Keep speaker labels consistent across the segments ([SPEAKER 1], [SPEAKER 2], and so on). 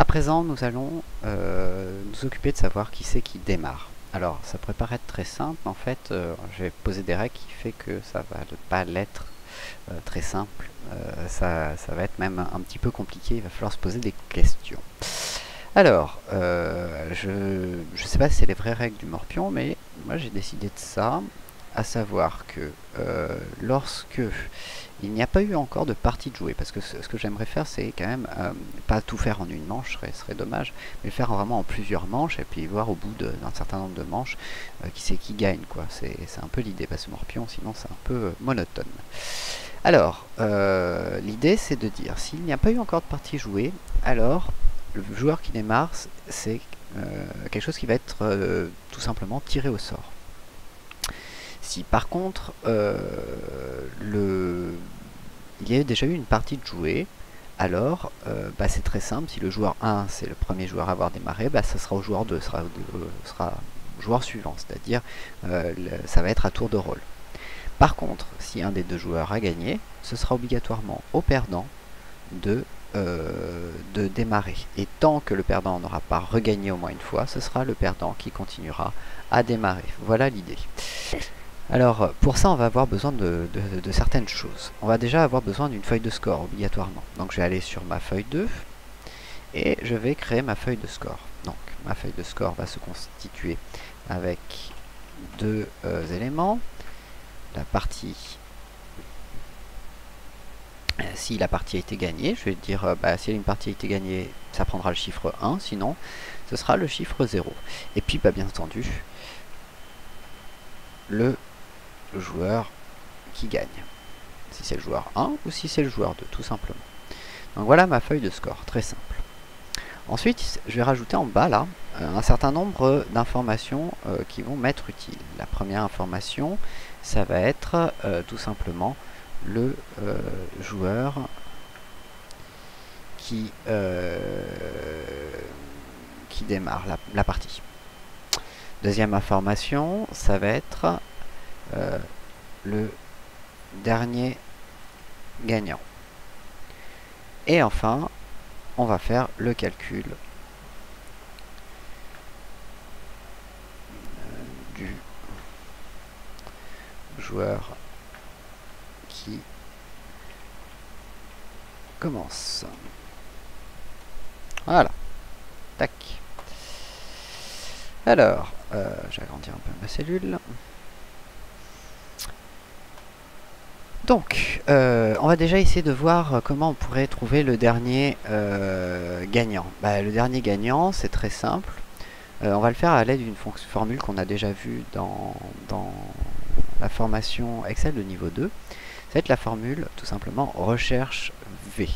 [SPEAKER 1] présent, nous allons nous occuper de savoir qui c'est qui démarre. Alors, ça pourrait paraître très simple, en fait, je vais poser des règles qui fait que ça va pas l'être très simple. Ça va être même un petit peu compliqué, il va falloir se poser des questions. Alors, je ne sais pas si c'est les vraies règles du Morpion, mais moi j'ai décidé de ça, à savoir que lorsque il n'y a pas eu encore de partie de jouer, parce que ce que j'aimerais faire, c'est quand même pas tout faire en une manche, ce serait dommage, mais faire vraiment en plusieurs manches, et puis voir au bout d'un certain nombre de manches qui c'est qui gagne, quoi. C'est un peu l'idée, parce que Morpion, sinon c'est un peu monotone. Alors, l'idée c'est de dire, s'il n'y a pas eu encore de partie jouée, alors le joueur qui démarre, c'est quelque chose qui va être tout simplement tiré au sort. Si par contre il y a déjà eu une partie de jouée, alors c'est très simple, si le joueur 1 c'est le premier joueur à avoir démarré, ça sera au joueur 2, sera au joueur suivant, c'est-à-dire ça va être à tour de rôle. Par contre, si un des deux joueurs a gagné, ce sera obligatoirement au perdant de démarrer. Et tant que le perdant n'aura pas regagné au moins une fois, ce sera le perdant qui continuera à démarrer. Voilà l'idée. Alors, pour ça, on va avoir besoin de certaines choses. On va déjà avoir besoin d'une feuille de score, obligatoirement. Donc, je vais aller sur ma feuille 2, et je vais créer ma feuille de score. Donc, ma feuille de score va se constituer avec deux éléments. La partie... si la partie a été gagnée, je vais dire, si une partie a été gagnée, ça prendra le chiffre 1, sinon, ce sera le chiffre 0. Et puis, bien entendu, le joueur qui gagne. Si c'est le joueur 1 ou si c'est le joueur 2, tout simplement. Donc voilà ma feuille de score, très simple. Ensuite, je vais rajouter en bas, là, un certain nombre d'informations qui vont m'être utiles. La première information, ça va être tout simplement le joueur qui démarre la partie. Deuxième information, ça va être le dernier gagnant. Et enfin, on va faire le calcul du joueur qui commence. Voilà. Tac. Alors, j'agrandis un peu ma cellule. Donc, on va déjà essayer de voir comment on pourrait trouver le dernier gagnant. Le dernier gagnant, c'est très simple. On va le faire à l'aide d'une formule qu'on a déjà vue dans la formation Excel de niveau 2. Ça va être la formule, tout simplement, recherche V.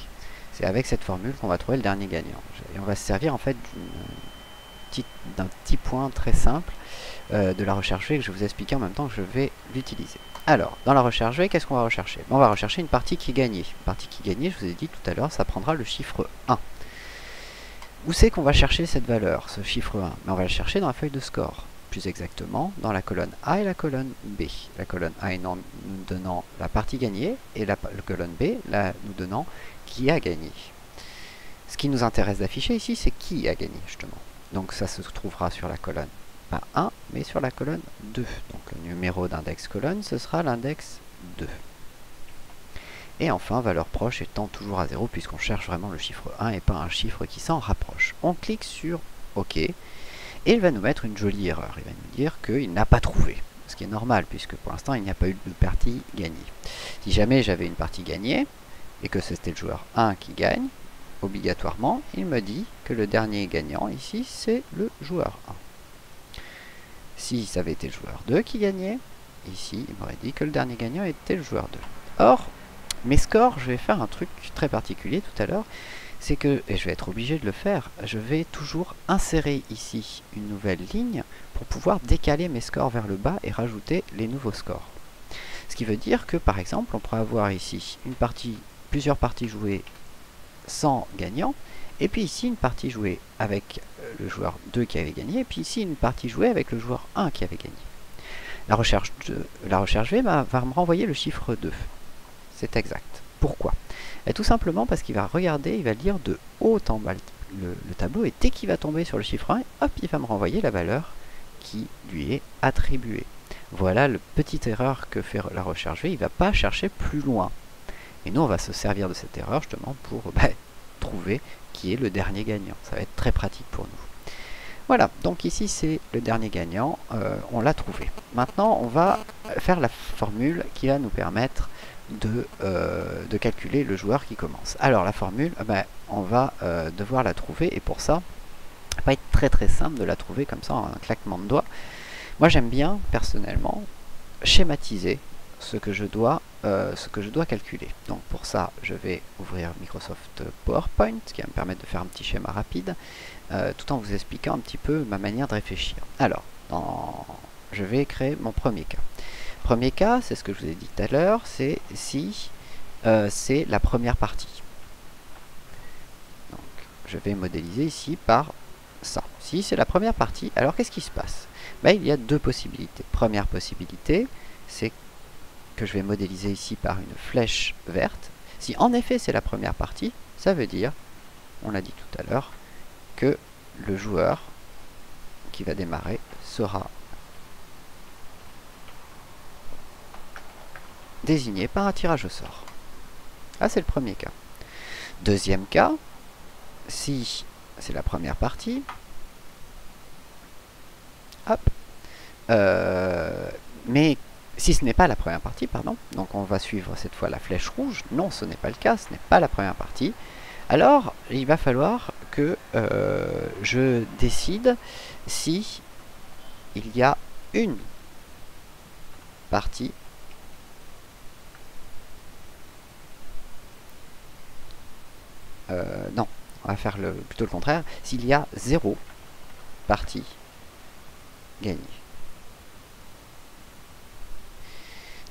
[SPEAKER 1] C'est avec cette formule qu'on va trouver le dernier gagnant. Et on va se servir en fait d'un petit point très simple de la recherche V que je vais vous expliquer en même temps que je vais l'utiliser. Alors, dans la recherche V, qu'est-ce qu'on va rechercher? On va rechercher une partie qui est gagnée. Une partie qui est gagnée, je vous ai dit tout à l'heure, ça prendra le chiffre 1. Où c'est qu'on va chercher cette valeur, ce chiffre 1? On va le chercher dans la feuille de score. Plus exactement, dans la colonne A et la colonne B. La colonne A nous donnant la partie gagnée, et la colonne B nous donnant qui a gagné. Ce qui nous intéresse d'afficher ici, c'est qui a gagné, justement. Donc ça se trouvera sur la colonne, pas 1, mais sur la colonne 2. Donc le numéro d'index colonne, ce sera l'index 2. Et enfin, valeur proche étant toujours à 0, puisqu'on cherche vraiment le chiffre 1 et pas un chiffre qui s'en rapproche. On clique sur OK, et il va nous mettre une jolie erreur. Il va nous dire qu'il n'a pas trouvé. Ce qui est normal, puisque pour l'instant, il n'y a pas eu de partie gagnée. Si jamais j'avais une partie gagnée, et que c'était le joueur 1 qui gagne, obligatoirement, il me dit que le dernier gagnant ici, c'est le joueur 1. Si ça avait été le joueur 2 qui gagnait, ici, il m'aurait dit que le dernier gagnant était le joueur 2. Or, mes scores, je vais faire un truc très particulier tout à l'heure, c'est que, et je vais être obligé de le faire, je vais toujours insérer ici une nouvelle ligne pour pouvoir décaler mes scores vers le bas et rajouter les nouveaux scores. Ce qui veut dire que, par exemple, on pourrait avoir ici plusieurs parties jouées sans gagnant, et puis ici une partie jouée avec le joueur 2 qui avait gagné, et puis ici une partie jouée avec le joueur 1 qui avait gagné. La recherche V va me renvoyer le chiffre 2. C'est exact. Pourquoi? Tout simplement parce qu'il va regarder, il va lire de haut en bas le tableau, et dès qu'il va tomber sur le chiffre 1, hop, il va me renvoyer la valeur qui lui est attribuée. Voilà la petite erreur que fait la recherche V, il ne va pas chercher plus loin. Et nous, on va se servir de cette erreur justement pour trouver qui est le dernier gagnant. Ça va être très pratique pour nous. Voilà, donc ici c'est le dernier gagnant, on l'a trouvé. Maintenant, on va faire la formule qui va nous permettre de calculer le joueur qui commence. Alors la formule, on va devoir la trouver, et pour ça, ça va pas être très simple de la trouver comme ça en un claquement de doigts. Moi j'aime bien personnellement schématiser ce que je dois calculer. Donc pour ça, je vais ouvrir Microsoft PowerPoint, qui va me permettre de faire un petit schéma rapide, tout en vous expliquant un petit peu ma manière de réfléchir. Alors, je vais créer mon premier cas. Premier cas, c'est ce que je vous ai dit tout à l'heure, c'est si c'est la première partie. Donc, je vais modéliser ici par ça. Si c'est la première partie, alors qu'est-ce qui se passe? Il y a deux possibilités. Première possibilité, c'est que je vais modéliser ici par une flèche verte. Si en effet c'est la première partie, ça veut dire, on l'a dit tout à l'heure, que le joueur qui va démarrer sera désigné par un tirage au sort. Ah, c'est le premier cas. Deuxième cas, si c'est la première partie, hop, mais si ce n'est pas la première partie, pardon, donc on va suivre cette fois la flèche rouge. Non, ce n'est pas le cas, ce n'est pas la première partie. Alors, il va falloir que je décide si il y a une partie non, on va faire plutôt le contraire. S'il y a 0 partie gagnée.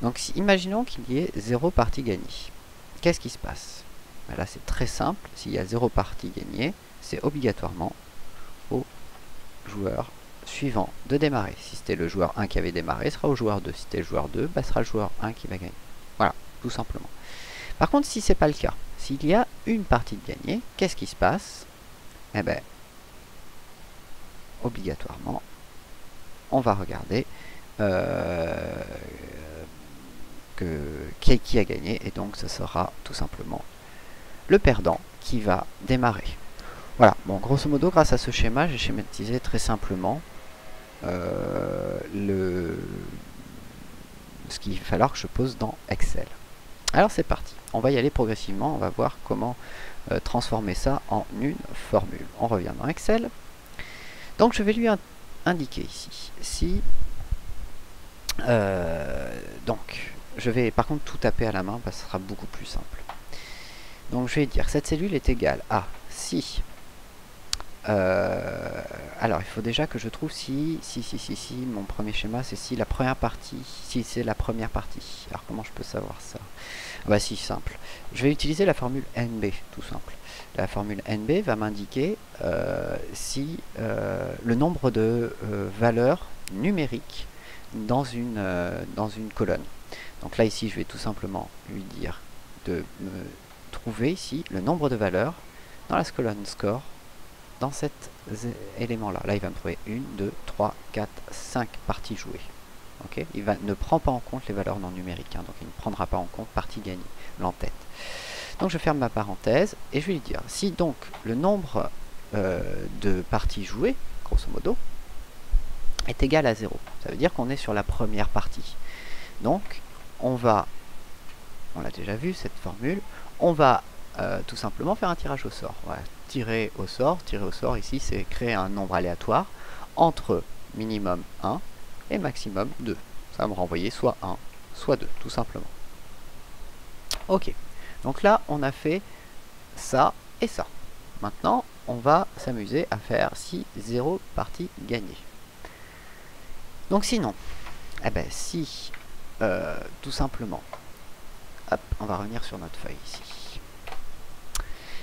[SPEAKER 1] Donc, imaginons qu'il y ait 0 partie gagnée. Qu'est-ce qui se passe? Là, c'est très simple. S'il y a 0 partie gagnée, c'est obligatoirement au joueur suivant de démarrer. Si c'était le joueur 1 qui avait démarré, ce sera au joueur 2. Si c'était le joueur 2, ce sera le joueur 1 qui va gagner. Voilà, tout simplement. Par contre, si ce n'est pas le cas, s'il y a une partie de gagnée, qu'est-ce qui se passe? Eh bien, obligatoirement, on va regarder qui a gagné, et donc ce sera tout simplement le perdant qui va démarrer. Voilà, bon, grosso modo, grâce à ce schéma, j'ai schématisé très simplement ce qu'il va falloir que je pose dans Excel. Alors c'est parti, on va y aller progressivement, on va voir comment transformer ça en une formule. On revient dans Excel. Donc je vais lui indiquer ici, si donc je vais par contre tout taper à la main parce que ce sera beaucoup plus simple. Donc je vais dire cette cellule est égale à si alors il faut déjà que je trouve si mon premier schéma c'est si la première partie, si c'est la première partie. Alors comment je peux savoir ça? Si, simple. Je vais utiliser la formule NB, tout simple. La formule NB va m'indiquer si le nombre de valeurs numériques dans une colonne. Donc là ici je vais tout simplement lui dire de me trouver ici le nombre de valeurs dans la colonne score dans cet élément là. Là il va me trouver 1, 2, 3, 4, 5 parties jouées. Okay, il ne prend pas en compte les valeurs non numériques, donc il ne prendra pas en compte partie gagnée, l'en-tête. Donc je ferme ma parenthèse et je vais lui dire si donc le nombre de parties jouées, grosso modo, est égal à 0. Ça veut dire qu'on est sur la première partie. Donc on l'a déjà vu cette formule, on va tout simplement faire un tirage au sort. Voilà, tirer au sort ici c'est créer un nombre aléatoire entre minimum 1 et maximum 2. Ça va me renvoyer soit 1, soit 2, tout simplement. Ok, donc là on a fait ça et ça. Maintenant on va s'amuser à faire si 0 partie gagnée. Donc sinon, si tout simplement, hop, on va revenir sur notre feuille ici.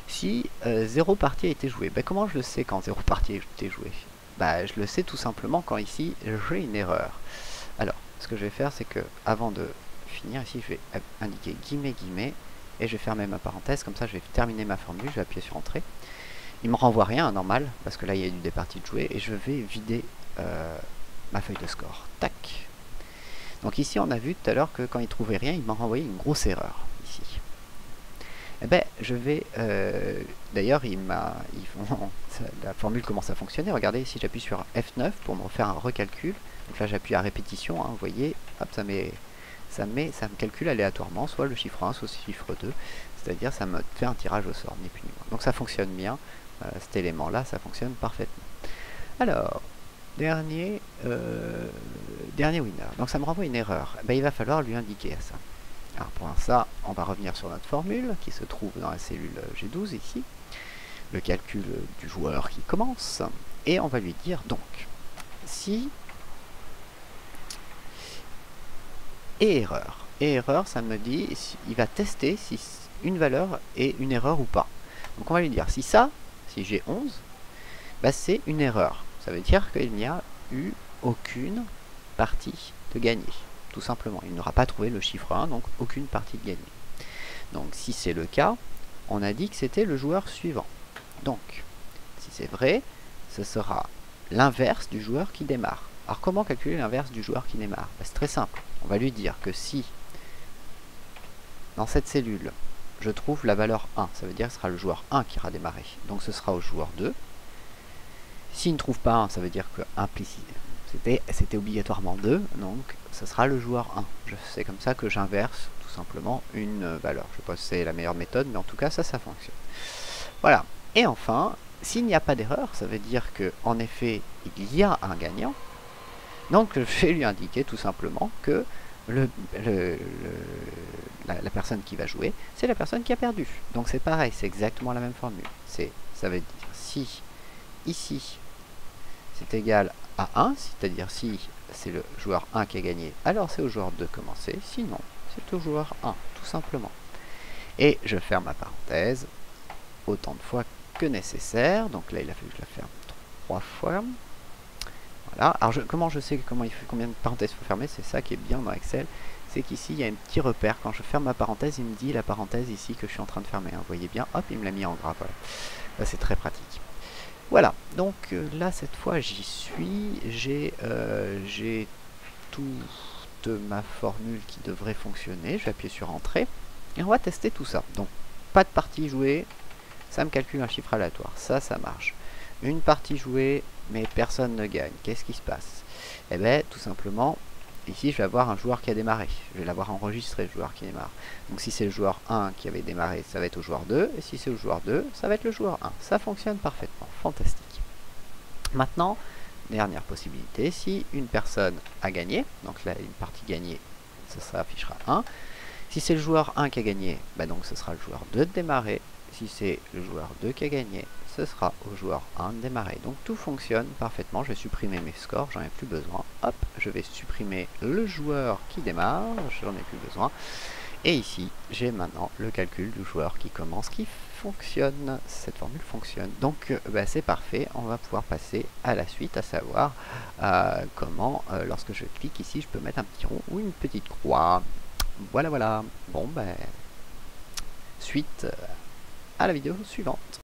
[SPEAKER 1] Si 0 partie a été jouée, comment je le sais quand 0 partie a été jouée? Je le sais tout simplement quand ici j'ai une erreur. Alors, ce que je vais faire, c'est que avant de finir ici, je vais indiquer guillemets, guillemets, et je vais fermer ma parenthèse, comme ça je vais terminer ma formule, je vais appuyer sur Entrée. Il me renvoie rien, normal, parce que là il y a eu des parties de jouer, et je vais vider ma feuille de score. Tac. Donc ici on a vu tout à l'heure que quand il trouvait rien, il m'a renvoyé une grosse erreur, ici. Eh ben, je vais... D'ailleurs, la formule commence à fonctionner. Regardez, si j'appuie sur F9 pour me refaire un recalcul, donc là j'appuie à répétition, hein, vous voyez, hop, ça me calcule aléatoirement, soit le chiffre 1, soit le chiffre 2, c'est-à-dire ça me fait un tirage au sort, ni plus ni moins. Donc ça fonctionne bien, cet élément-là, ça fonctionne parfaitement. Alors, dernier winner. Donc ça me renvoie une erreur. Ben, il va falloir lui indiquer ça. Alors pour ça, on va revenir sur notre formule qui se trouve dans la cellule G12 ici, le calcul du joueur qui commence, et on va lui dire donc, si et erreur. Et erreur, ça me dit, il va tester si une valeur est une erreur ou pas. Donc on va lui dire, si j'ai 11, bah c'est une erreur. Ça veut dire qu'il n'y a eu aucune partie de gagnée. Tout simplement, il n'aura pas trouvé le chiffre 1, donc aucune partie de gagnée. Donc si c'est le cas, on a dit que c'était le joueur suivant. Donc, si c'est vrai, ce sera l'inverse du joueur qui démarre. Alors comment calculer l'inverse du joueur qui démarre? C'est très simple. On va lui dire que si, dans cette cellule, je trouve la valeur 1, ça veut dire que ce sera le joueur 1 qui ira démarrer. Donc ce sera au joueur 2. S'il ne trouve pas 1, ça veut dire que c'était obligatoirement 2, donc ce sera le joueur 1. C'est comme ça que j'inverse tout simplement une valeur. Je ne sais pas si c'est la meilleure méthode, mais en tout cas ça fonctionne. Voilà. Et enfin, s'il n'y a pas d'erreur, ça veut dire que en effet il y a un gagnant. Donc je vais lui indiquer tout simplement que la personne qui va jouer, c'est la personne qui a perdu. Donc c'est pareil, c'est exactement la même formule. Ça veut dire si ici c'est égal à 1, c'est-à-dire si c'est le joueur 1 qui a gagné, alors c'est au joueur 2 de commencer, sinon c'est au joueur 1, tout simplement. Et je ferme ma parenthèse autant de fois que nécessaire, donc là il a fallu que je la ferme 3 fois. Voilà. Alors comment je sais combien de parenthèses il faut fermer? C'est ça qui est bien dans Excel, c'est qu'ici il y a un petit repère. Quand je ferme ma parenthèse, il me dit la parenthèse ici que je suis en train de fermer, hein. Vous voyez bien, hop, il me l'a mis en gras. Voilà. C'est très pratique. Voilà, donc là cette fois j'y suis, j'ai toute ma formule qui devrait fonctionner. Je vais appuyer sur entrée et on va tester tout ça. Donc pas de partie jouée, ça me calcule un chiffre aléatoire, ça marche. Une partie jouée mais personne ne gagne, qu'est-ce qui se passe? Eh bien tout simplement, ici je vais avoir un joueur qui a démarré, je vais l'avoir enregistré le joueur qui démarre. Donc si c'est le joueur 1 qui avait démarré, ça va être au joueur 2, et si c'est au joueur 2, ça va être le joueur 1. Ça fonctionne parfaitement, fantastique. Maintenant, dernière possibilité, si une personne a gagné, donc là une partie gagnée, ça affichera 1. Si c'est le joueur 1 qui a gagné, bah donc ce sera le joueur 2 de démarrer. Si c'est le joueur 2 qui a gagné, ce sera au joueur 1 de démarrer. Donc tout fonctionne parfaitement. Je vais supprimer mes scores, j'en ai plus besoin. Hop, je vais supprimer le joueur qui démarre, j'en ai plus besoin. Et ici, j'ai maintenant le calcul du joueur qui commence, qui fonctionne. Cette formule fonctionne. Donc c'est parfait, on va pouvoir passer à la suite, à savoir comment, lorsque je clique ici, je peux mettre un petit rond ou une petite croix. Voilà. Bon, suite à la vidéo suivante.